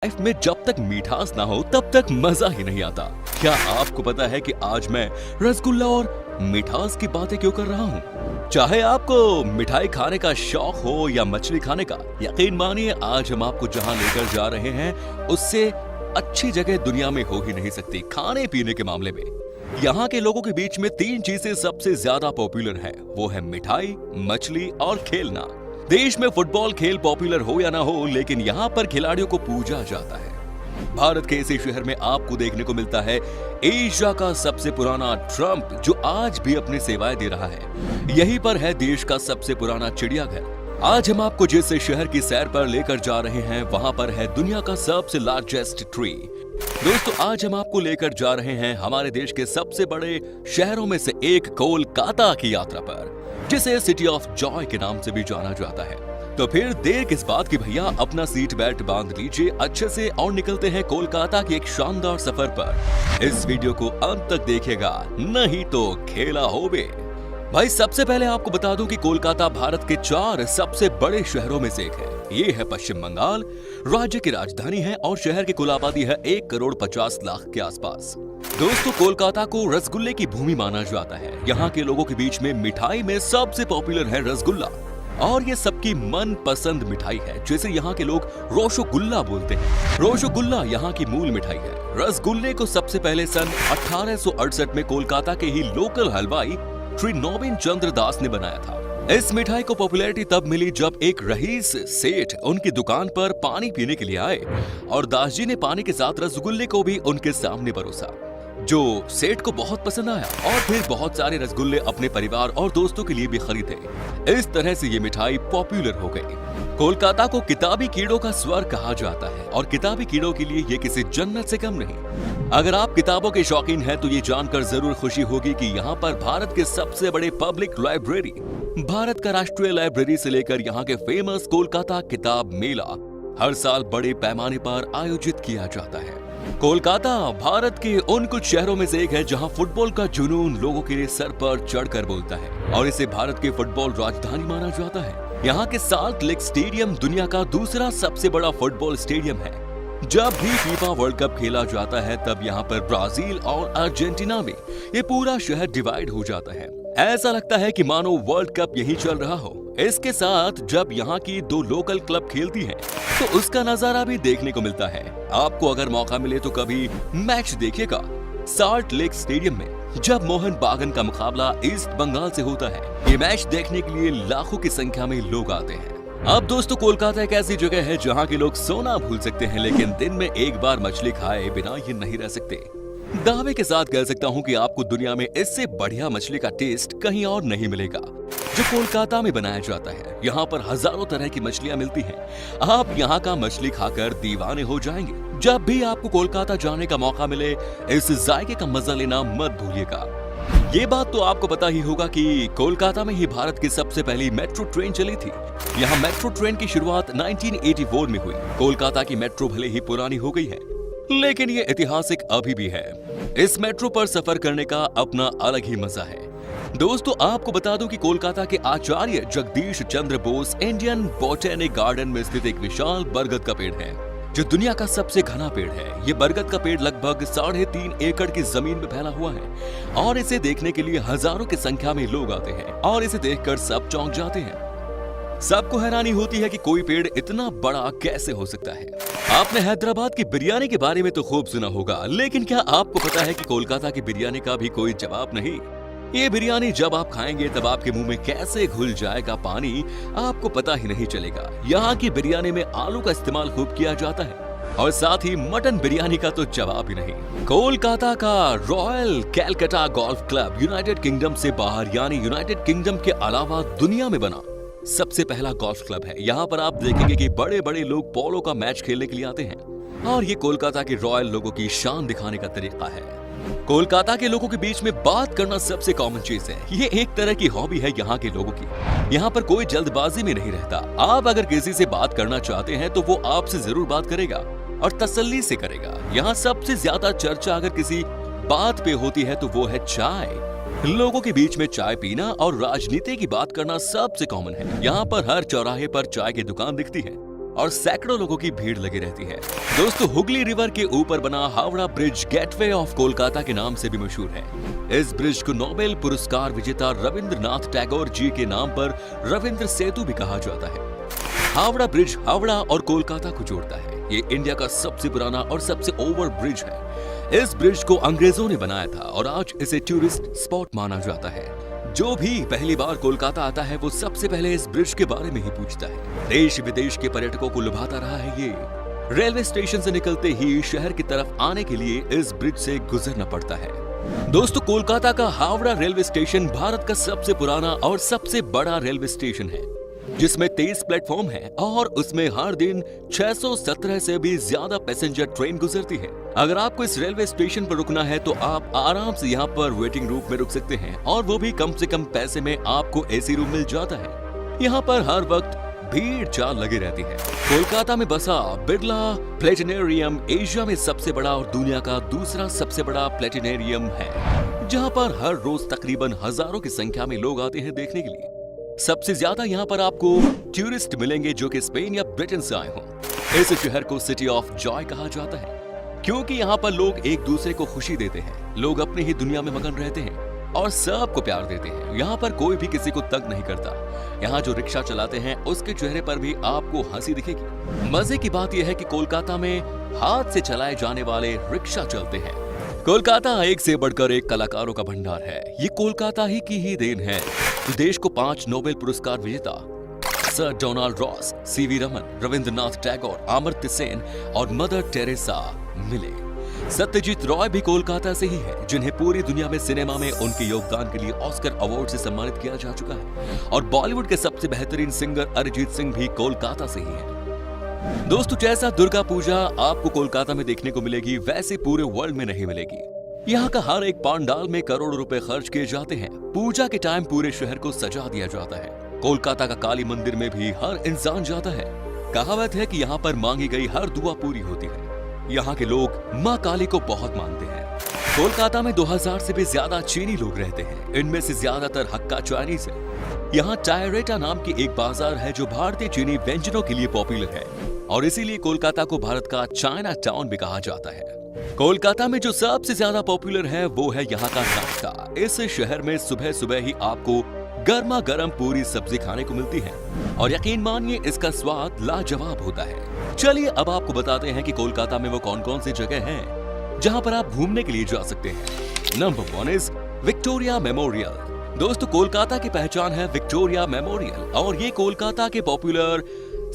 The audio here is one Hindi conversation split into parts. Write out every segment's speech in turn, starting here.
लाइफ में जब तक मिठास ना हो तब तक मजा ही नहीं आता। क्या आपको पता है कि आज मैं रसगुल्ला और मिठास की बातें क्यों कर रहा हूँ? चाहे आपको मिठाई खाने का शौक हो या मछली खाने का, यकीन मानिए आज हम आपको जहाँ लेकर जा रहे हैं उससे अच्छी जगह दुनिया में हो ही नहीं सकती। खाने पीने के मामले में यहाँ के लोगों के बीच में 3 चीजें सबसे ज्यादा पॉपुलर है, वो है मिठाई, मछली और खेलना। देश में फुटबॉल खेल पॉपुलर हो या ना हो, लेकिन यहाँ पर खिलाड़ियों को पूजा जाता है। भारत के इसी शहर में आपको देखने को मिलता है एशिया का सबसे पुराना ट्रम्प, जो आज भी अपनी सेवाएं दे रहा है। यहीं पर है देश का सबसे पुराना चिड़ियाघर। आज हम आपको जिस शहर की सैर पर लेकर जा रहे हैं वहां पर है दुनिया का सबसे लार्जेस्ट ट्री। दोस्तों, आज हम आपको लेकर जा रहे हैं हमारे देश के सबसे बड़े शहरों में से एक कोलकाता की यात्रा पर, जिसे सिटी ऑफ जॉय के नाम से भी जाना जाता है। तो फिर देर किस बात की भैया, अपना सीट बेल्ट बांध लीजिए अच्छे से और निकलते हैं कोलकाता की एक शानदार सफर पर। इस वीडियो को अंत तक देखिएगा, नहीं तो खेला होबे। भाई सबसे पहले आपको बता दूं कि कोलकाता भारत के 4 सबसे बड़े शहरों में से एक है। ये है पश्चिम बंगाल, राज्य की राजधानी है और शहर की कुल आबादी है 1,50,00,000 के आसपास। दोस्तों, कोलकाता को रसगुल्ले की भूमि माना जाता है। यहाँ के लोगों के बीच में मिठाई में सबसे पॉपुलर है रसगुल्ला, और ये सबकी मन पसंद मिठाई है, जिसे यहाँ के लोग रोशोगुल्ला बोलते हैं। रोशोगुल्ला यहाँ की मूल मिठाई है। रसगुल्ले को सबसे पहले सन 1868 में कोलकाता के ही लोकल हलवाई श्री नवीन चंद्र दास ने बनाया था। इस मिठाई को पॉपुलैरिटी तब मिली जब एक रईस सेठ उनकी दुकान पर पानी पीने के लिए आए और दास जी ने पानी के साथ रसगुल्ले को भी उनके सामने परोसा, जो सेठ को बहुत पसंद आया और फिर बहुत सारे रसगुल्ले अपने परिवार और दोस्तों के लिए भी खरीदे। इस तरह से ये मिठाई पॉपुलर हो गई। कोलकाता को किताबी कीड़ों का स्वर्ग कहा जाता है और किताबी कीड़ों के लिए ये किसी जन्नत से कम नहीं। अगर आप किताबों के शौकीन हैं तो ये जानकर जरूर खुशी होगी कि यहाँ पर भारत के सबसे बड़े पब्लिक लाइब्रेरी, भारत का राष्ट्रीय लाइब्रेरी से लेकर यहाँ के फेमस कोलकाता किताब मेला हर साल बड़े पैमाने पर आयोजित किया जाता है। कोलकाता भारत के उन कुछ शहरों में से एक है जहां फुटबॉल का जुनून लोगों के सर पर चढ़कर बोलता है और इसे भारत के फुटबॉल राजधानी माना जाता है। यहाँ के साल्ट लेक स्टेडियम दुनिया का दूसरा सबसे बड़ा फुटबॉल स्टेडियम है। जब भी फीफा वर्ल्ड कप खेला जाता है तब यहाँ पर ब्राजील और अर्जेंटीना में ये पूरा शहर डिवाइड हो जाता है। ऐसा लगता है कि मानो वर्ल्ड कप यही चल रहा हो। इसके साथ जब यहाँ की 2 लोकल क्लब खेलती हैं, तो उसका नजारा भी देखने को मिलता है। आपको अगर मौका मिले तो कभी मैच देखिएगा साल्ट लेक स्टेडियम में, जब मोहन बागान का मुकाबला ईस्ट बंगाल से होता है। ये मैच देखने के लिए लाखों की संख्या में लोग आते हैं। अब दोस्तों, कोलकाता एक ऐसी जगह है जहाँ के लोग सोना भूल सकते हैं, लेकिन दिन में एक बार मछली खाए बिना ये नहीं रह सकते। दावे के साथ कह सकता हूँ कि आपको दुनिया में इससे बढ़िया मछली का टेस्ट कहीं और नहीं मिलेगा जो कोलकाता में बनाया जाता है। यहाँ पर हजारों तरह की मछलियाँ मिलती हैं। आप यहाँ का मछली खाकर दीवाने हो जाएंगे। जब भी आपको कोलकाता जाने का मौका मिले, इस जायके का मजा लेना मत भूलिएगा। ये बात तो आपको पता ही होगा कि कोलकाता में ही भारत की सबसे पहली मेट्रो ट्रेन चली थी। यहाँ मेट्रो ट्रेन की शुरुआत 1984 में हुई। कोलकाता की मेट्रो भले ही पुरानी हो गई है, लेकिन ये ऐतिहासिक अभी भी है। इस मेट्रो पर सफर करने का अपना अलग ही मजा है। दोस्तों, आपको बता दूं कि कोलकाता के आचार्य Jagdish Chandra Bose Indian botanic garden में स्थित एक विशाल बरगद का पेड़ है, जो दुनिया का सबसे घना पेड़ है। ये बरगद का पेड़ लगभग 3.5 एकड़ की जमीन में फैला हुआ है और इसे देखने के लिए हजारों की संख्या में लोग आते हैं और इसे देखकर सब चौंक जाते हैं। सबको हैरानी होती है कि कोई पेड़ इतना बड़ा कैसे हो सकता है। आपने हैदराबाद की बिरयानी के बारे में तो खूब सुना होगा, लेकिन क्या आपको पता है कि कोलकाता की बिरयानी का भी कोई जवाब नहीं। ये बिरयानी जब आप खाएंगे तब आपके मुंह में कैसे घुल जाएगा पानी, आपको पता ही नहीं चलेगा। यहाँ की बिरयानी में आलू का इस्तेमाल खूब किया जाता है और साथ ही मटन बिरयानी का तो जवाब ही नहीं। कोलकाता का royal Calcutta golf club United kingdom से बाहर, यानी यूनाइटेड किंगडम के अलावा दुनिया में बना सबसे पहला गोल्फ क्लब है। यहाँ पर आप देखेंगे कि बड़े बड़े लोग पोलो का मैच खेलने के लिए आते हैं और ये कोलकाता के रॉयल लोगों की शान दिखाने का तरीका है। कोलकाता के लोगों के बीच में बात करना सबसे कॉमन चीज है। ये एक तरह की हॉबी है यहाँ के लोगों की। यहाँ पर कोई जल्दबाजी में नहीं रहता। आप अगर किसी से बात करना चाहते हैं तो वो आपसे जरूर बात करेगा और तसल्ली से करेगा। यहाँ सबसे ज्यादा चर्चा अगर किसी बात पे होती है तो वो है चाय। लोगों के बीच में चाय पीना और राजनीति की बात करना सबसे कॉमन है। यहाँ पर हर चौराहे पर चाय की दुकान दिखती है। और सैकड़ों लोगों की भीड़ लगी रहती है। दोस्तों, हुगली रिवर के ऊपर बना Howrah bridge gateway of Kolkata के नाम से भी मशहूर है। इस ब्रिज को नोबेल पुरस्कार विजेता रविंद्रनाथ टैगोर जी के नाम पर रविंद्र सेतु भी कहा जाता है। हावड़ा ब्रिज हावड़ा और कोलकाता को जोड़ता है। ये इंडिया का सबसे पुराना और सबसे ओवर ब्रिज है। इस ब्रिज को अंग्रेजों ने बनाया था और आज इसे टूरिस्ट स्पॉट माना जाता है। जो भी पहली बार कोलकाता आता है वो सबसे पहले इस ब्रिज के बारे में ही पूछता है। देश विदेश के पर्यटकों को लुभाता रहा है ये। रेलवे स्टेशन से निकलते ही शहर की तरफ आने के लिए इस ब्रिज से गुजरना पड़ता है। दोस्तों, कोलकाता का हावड़ा रेलवे स्टेशन भारत का सबसे पुराना और सबसे बड़ा रेलवे स्टेशन है, जिसमें 23 प्लेटफॉर्म है और उसमें हर दिन 617 से भी ज्यादा पैसेंजर ट्रेन गुजरती है। अगर आपको इस रेलवे स्टेशन पर रुकना है तो आप आराम से यहाँ पर वेटिंग रूम में रुक सकते हैं और वो भी कम से कम पैसे में आपको एसी रूम मिल जाता है। यहाँ पर हर वक्त भीड़ चाल लगी रहती है। कोलकाता में बसा बिरला प्लेनेटेरियम एशिया में सबसे बड़ा और दुनिया का दूसरा सबसे बड़ा प्लेनेटेरियम है, जहाँ पर हर रोज तकरीबन हजारों की संख्या में लोग आते हैं देखने के लिए। सबसे ज्यादा यहाँ पर आपको टूरिस्ट मिलेंगे जो कि स्पेन या ब्रिटेन से आए हों। इस शहर को सिटी ऑफ जॉय कहा जाता है क्योंकि यहाँ पर लोग एक दूसरे को खुशी देते हैं। लोग अपनी ही दुनिया में मगन रहते हैं और सबको प्यार देते हैं। यहाँ पर कोई भी किसी को तंग नहीं करता। यहाँ जो रिक्शा चलाते हैं उसके चेहरे पर भी आपको हंसी दिखेगी। मजे की बात यह है कि कोलकाता में हाथ से चलाए जाने वाले रिक्शा चलते हैं। कोलकाता एक से बढ़कर एक कलाकारों का भंडार है। ये कोलकाता ही की ही देन है। देश को 5 नोबेल पुरस्कार विजेता sir Donald Ross, CV Raman, Rabindranath Tagore, Amartya Sen और मदर टेरेसा मिले। सत्यजीत रॉय भी कोलकाता से ही है, जिन्हें पूरी दुनिया में सिनेमा में उनके योगदान के लिए ऑस्कर अवार्ड से सम्मानित किया जा चुका है। और बॉलीवुड के सबसे बेहतरीन सिंगर अरिजीत सिंह भी कोलकाता से ही है। दोस्तों, जैसा दुर्गा पूजा आपको कोलकाता में देखने को मिलेगी, वैसे पूरे वर्ल्ड में नहीं मिलेगी। यहाँ का हर एक पंडाल में करोड़ों रुपए खर्च किए जाते हैं। पूजा के टाइम पूरे शहर को सजा दिया जाता है। कोलकाता का काली मंदिर में भी हर इंसान जाता है। कहावत है कि यहाँ पर मांगी गई हर दुआ पूरी होती है। यहाँ के लोग माँ काली को बहुत मानते हैं। कोलकाता में 2000 से भी ज्यादा चीनी लोग रहते हैं। इनमें से ज्यादातर हक्का चाइनीज है। यहाँ चायरेटा नाम की एक बाजार है जो भारतीय चीनी व्यंजनों के लिए पॉपुलर है और इसीलिए कोलकाता को भारत का चाइना टाउन भी कहा जाता है। कोलकाता में जो सबसे ज्यादा पॉपुलर है वो है यहाँ का नाश्ता। इस शहर में सुबह सुबह ही आपको गर्मा गर्म पूरी सब्जी खाने को मिलती है और यकीन मानिए इसका स्वाद लाजवाब होता है। चलिए अब आपको बताते हैं कि कोलकाता में वो कौन कौन सी जगह हैं जहाँ पर आप घूमने के लिए जा सकते हैं। Number 1 is Victoria memorial. दोस्तों, कोलकाता की पहचान है विक्टोरिया मेमोरियल और ये कोलकाता के पॉपुलर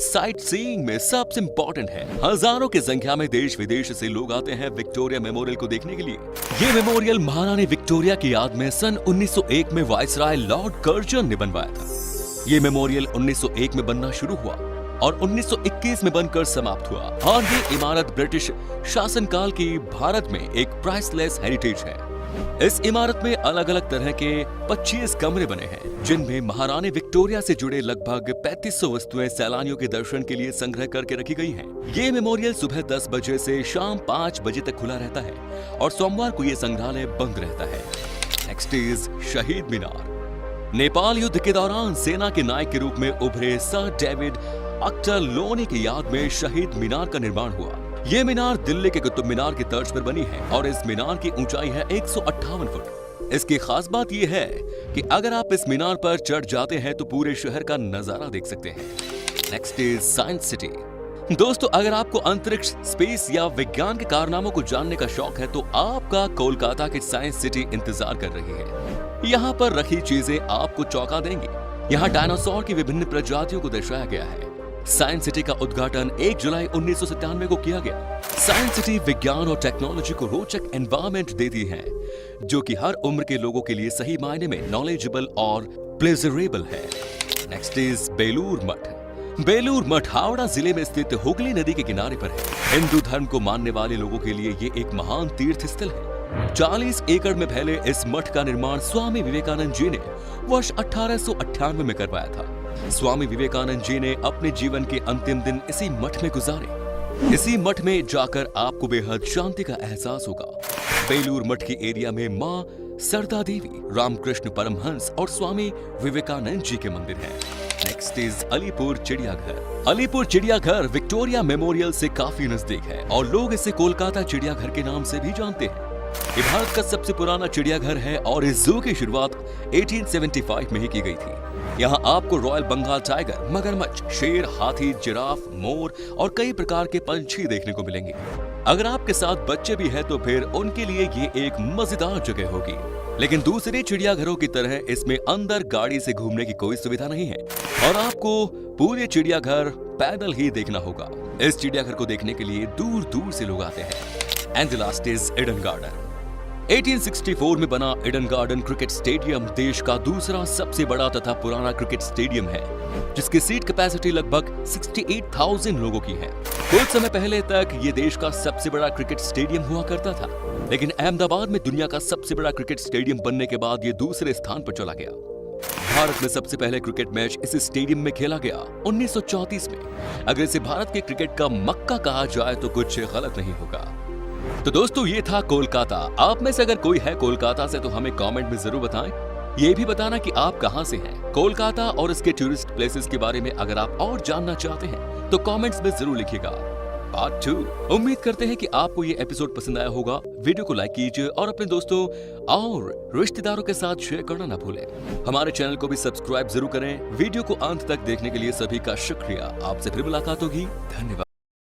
साइट सीइंग में सबसे इम्पोर्टेंट है। हजारों की संख्या में देश विदेश से लोग आते हैं विक्टोरिया मेमोरियल को देखने के लिए। ये मेमोरियल महारानी विक्टोरिया की याद में सन 1901 में वाइसराय लॉर्ड कर्जन ने बनवाया था। ये मेमोरियल 1901 में बनना शुरू हुआ और 1921 में बनकर समाप्त हुआ और ये इमारत ब्रिटिश शासनकाल की भारत में एक प्राइसलेस हेरिटेज है। इस इमारत में अलग अलग तरह के 25 कमरे बने हैं, जिनमें महारानी विक्टोरिया से जुड़े लगभग 3500 वस्तुएं सैलानियों के दर्शन के लिए संग्रह करके रखी गई हैं। ये मेमोरियल सुबह 10 बजे से शाम 5 बजे तक खुला रहता है और सोमवार को ये संग्रहालय बंद रहता है। नेक्स्ट इज शहीद मीनार। नेपाल युद्ध के दौरान सेना के नायक के रूप में उभरे सर डेविड अक्टरलोनी की याद में शहीद मीनार का निर्माण हुआ। ये मीनार दिल्ली के कुतुब मीनार की तर्ज पर बनी है और इस मीनार की ऊंचाई है 158 फुट। इसकी खास बात यह है कि अगर आप इस मीनार पर चढ़ जाते हैं तो पूरे शहर का नजारा देख सकते हैं। Next is science city. दोस्तों, अगर आपको अंतरिक्ष, स्पेस या विज्ञान के कारनामों को जानने का शौक है तो आपका कोलकाता की साइंस सिटी इंतजार कर रही है। यहाँ पर रखी चीजें आपको चौंका देंगी। यहाँ डायनासोर की विभिन्न प्रजातियों को दर्शाया गया है। साइंस सिटी का उद्घाटन 1 जुलाई 1997 को किया गया। साइंस सिटी विज्ञान और टेक्नोलॉजी को रोचक एनवायरनमेंट देती है, जो कि हर उम्र के लोगों के लिए सही मायने में नॉलेजेबल और प्लेजरेबल है। Next is Belur Math. बेलूर मठ हावड़ा जिले में स्थित हुगली नदी के किनारे पर है। हिंदू धर्म को मानने वाले लोगों के लिए ये एक महान तीर्थ स्थल है। 40 एकड़ में फैले इस मठ का निर्माण स्वामी विवेकानंद जी ने वर्ष 1898 में करवाया था। स्वामी विवेकानंद जी ने अपने जीवन के अंतिम दिन इसी मठ में गुजारे। इसी मठ में जाकर आपको बेहद शांति का एहसास होगा। बेलूर मठ की एरिया में माँ सरदा देवी, रामकृष्ण परमहंस और स्वामी विवेकानंद जी के मंदिर हैं। नेक्स्ट इज अलीपुर चिड़ियाघर। अलीपुर चिड़ियाघर विक्टोरिया मेमोरियल से काफी नजदीक है और लोग इसे कोलकाता चिड़ियाघर के नाम से भी जानते हैं। ये भारत का सबसे पुराना चिड़ियाघर है और इस जू की शुरुआत 1875 में ही की गई थी। यहाँ आपको रॉयल बंगाल टाइगर, मगरमच्छ, शेर, हाथी, जिराफ, मोर और कई प्रकार के पंछी देखने को मिलेंगे। अगर आपके साथ बच्चे भी हैं तो फिर उनके लिए ये एक मजेदार जगह होगी। लेकिन दूसरे चिड़ियाघरों की तरह इसमें अंदर गाड़ी से घूमने की कोई सुविधा नहीं है और आपको पूरे चिड़ियाघर पैदल ही देखना होगा। इस चिड़ियाघर को देखने के लिए दूर दूर से लोग आते हैं। And the last is Eden garden. 1864 में बना ईडन गार्डन क्रिकेट स्टेडियम देश का दूसरा सबसे बड़ा तथा पुराना क्रिकेट स्टेडियम है, जिसकी सीट कैपेसिटी लगभग 68,000 लोगों की है। कुछ समय पहले तक ये देश का सबसे बड़ा क्रिकेट स्टेडियम हुआ करता था, लेकिन अहमदाबाद में दुनिया का सबसे बड़ा क्रिकेट स्टेडियम बनने के बाद ये दूसरे स्थान पर चला गया। भारत में सबसे पहले क्रिकेट मैच इस स्टेडियम में खेला गया 1934 में। अगर इसे भारत के क्रिकेट का मक्का कहा जाए तो कुछ गलत नहीं होगा। तो दोस्तों, ये था कोलकाता। आप में से अगर कोई है कोलकाता से तो हमें कमेंट में जरूर बताएं। ये भी बताना कि आप कहां से हैं। कोलकाता और इसके टूरिस्ट प्लेसेस के बारे में अगर आप और जानना चाहते हैं तो कमेंट्स में जरूर लिखिएगा। पार्ट 2। उम्मीद करते हैं कि आपको ये एपिसोड पसंद आया होगा। वीडियो को लाइक कीजिए और अपने दोस्तों और रिश्तेदारों के साथ शेयर करना ना भूलें। हमारे चैनल को भी सब्सक्राइब जरूर करें। वीडियो को अंत तक देखने के लिए सभी का शुक्रिया। आपसे फिर मुलाकात होगी। धन्यवाद।